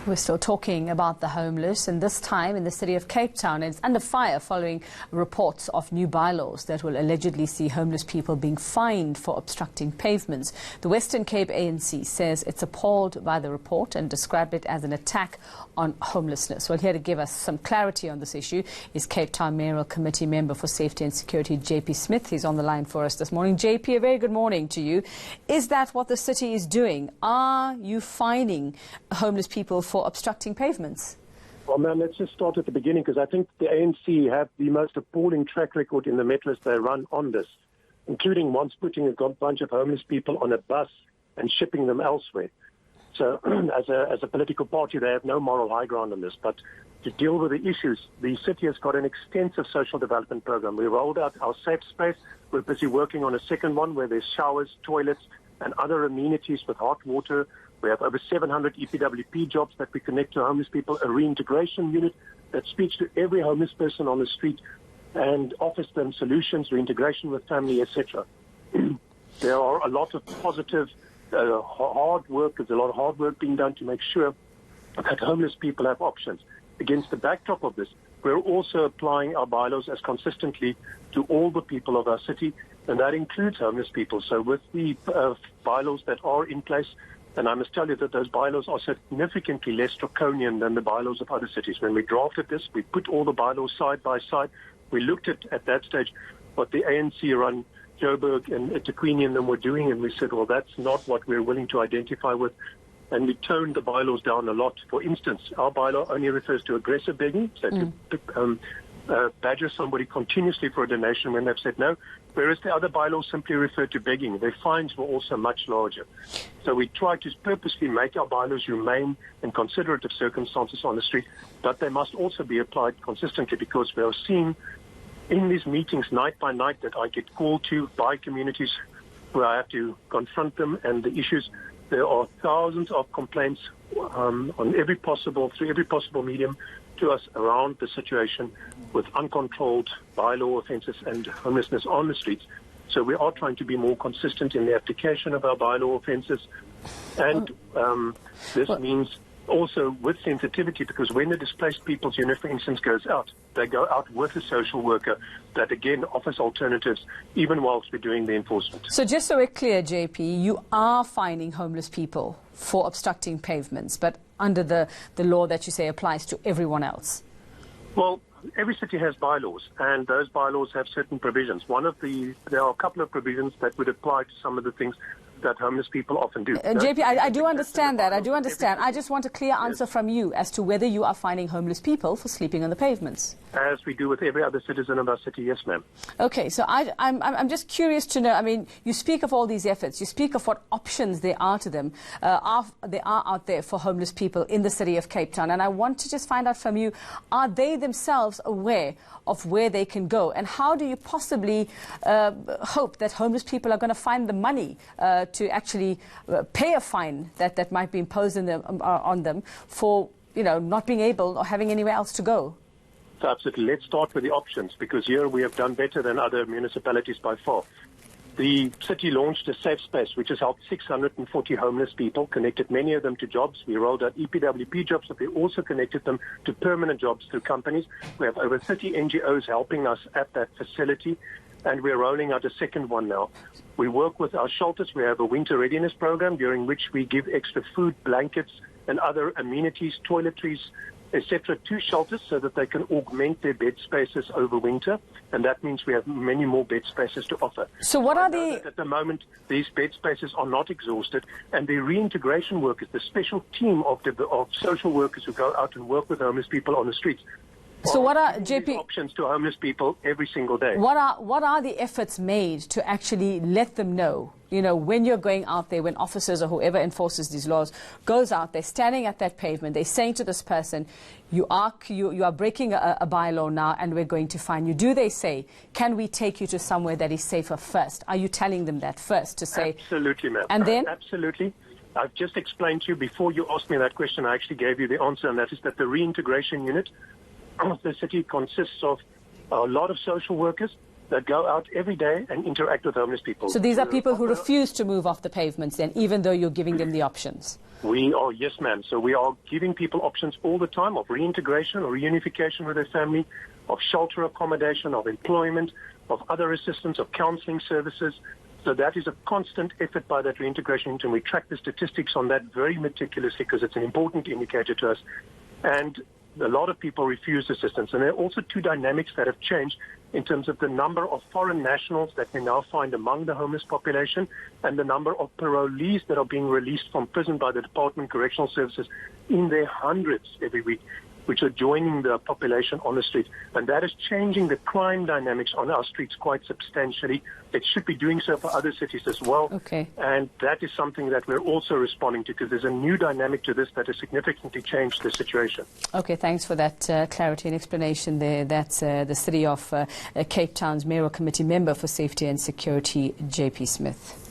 We're still talking about the homeless, and this time in the city of Cape Town. It's under fire following reports of new bylaws that will allegedly see homeless people being fined for obstructing pavements. The Western Cape ANC says it's appalled by the report and described it as an attack on homelessness. Well, here to give us some clarity on this issue is Cape Town Mayoral Committee Member for Safety and Security, JP Smith. He's on the line for us this morning. JP, a very good morning to you. Is that what the city is doing? Are you fining homeless people for obstructing pavements? Well, ma'am, let's just start at the beginning, because I think the ANC have the most appalling track record in the metros they run on this, including once putting a bunch of homeless people on a bus and shipping them elsewhere. So as a political party, they have no moral high ground on this. But to deal with the issues, the city has got an extensive social development program. We rolled out our safe space. We're busy working on a second one where there's showers, toilets, and other amenities with hot water. We have over 700 EPWP jobs that we connect to homeless people, a reintegration unit that speaks to every homeless person on the street and offers them solutions, reintegration with family, etc. There are a lot of positive hard work. There's a lot of hard work being done to make sure that homeless people have options. Against the backdrop of this, we're also applying our bylaws as consistently to all the people of our city, and that includes homeless people. So with the bylaws that are in place, and I must tell you that those bylaws are significantly less draconian than the bylaws of other cities. When we drafted this, we put all the bylaws side by side. We looked at that stage what the ANC-run Joburg and Taquini and them were doing, and we said, well, that's not what we're willing to identify with. And we toned the bylaws down a lot. For instance, our bylaw only refers to aggressive begging, so to badger somebody continuously for a donation when they've said no, whereas the other bylaws simply refer to begging. Their fines were also much larger. So we try to purposely make our bylaws humane and considerate of circumstances on the street, but they must also be applied consistently, because we are seeing in these meetings night by night that I get called to by communities where I have to confront them and the issues. There are thousands of complaints through every possible medium to us around the situation with uncontrolled bylaw offences and homelessness on the streets. So we are trying to be more consistent in the application of our bylaw offences. And this means also with sensitivity, because when the displaced people's unit, for instance, goes out, they go out with a social worker that again offers alternatives even whilst we're doing the enforcement. So just so we're clear, JP, you are fining homeless people for obstructing pavements, but under the law that you say applies to everyone else? Well, every city has bylaws, and those bylaws have certain provisions. There are a couple of provisions that would apply to some of the things that homeless people often do. JP, I do understand that. I do understand. I just want a clear answer from you as to whether you are fining homeless people for sleeping on the pavements. As we do with every other citizen of our city, yes, ma'am. Okay, so I'm just curious to know, I mean, you speak of all these efforts, you speak of what options there are to them, there are out there for homeless people in the city of Cape Town, and I want to just find out from you, are they themselves aware of where they can go, and how do you possibly hope that homeless people are going to find the money to actually pay a fine that might be imposed on them for, you know, not being able or having anywhere else to go? So absolutely. Let's start with the options, because here we have done better than other municipalities by far. The city launched a safe space, which has helped 640 homeless people, connected many of them to jobs. We rolled out EPWP jobs, but we also connected them to permanent jobs through companies. We have over 30 NGOs helping us at that facility, and we're rolling out a second one now. We work with our shelters. We have a winter readiness program during which we give extra food, blankets, and other amenities, toiletries, etc., to shelters so that they can augment their bed spaces over winter, and that means we have many more bed spaces to offer. So what are the... At the moment, these bed spaces are not exhausted, and the reintegration workers, the special team of social workers who go out and work with homeless people on the streets, so what are, JP, options to homeless people every single day. What are the efforts made to actually let them know, you know, when you're going out there, when officers or whoever enforces these laws goes out there, standing at that pavement, they're saying to this person, you are breaking a bylaw now and we're going to fine you. Do they say, can we take you to somewhere that is safer first? Are you telling them that first to say? Absolutely, ma'am. And then? Absolutely. I've just explained to you before you asked me that question, I actually gave you the answer, and that is that the reintegration unit of the city consists of a lot of social workers, that go out every day and interact with homeless people. So these are people who refuse to move off the pavements then, even though you're giving them the options? We are, yes, ma'am. So we are giving people options all the time of reintegration or reunification with their family, of shelter accommodation, of employment, of other assistance, of counselling services. So that is a constant effort by that reintegration unit, and we track the statistics on that very meticulously because it's an important indicator to us. And a lot of people refuse assistance. And there are also two dynamics that have changed in terms of the number of foreign nationals that we now find among the homeless population and the number of parolees that are being released from prison by the Department of Correctional Services in their hundreds every week, which are joining the population on the street. And that is changing the crime dynamics on our streets quite substantially. It should be doing so for other cities as well. Okay. And that is something that we're also responding to because there's a new dynamic to this that has significantly changed the situation. Okay, thanks for that clarity and explanation there. That's the City of Cape Town's Mayoral Committee Member for Safety and Security, J.P. Smith.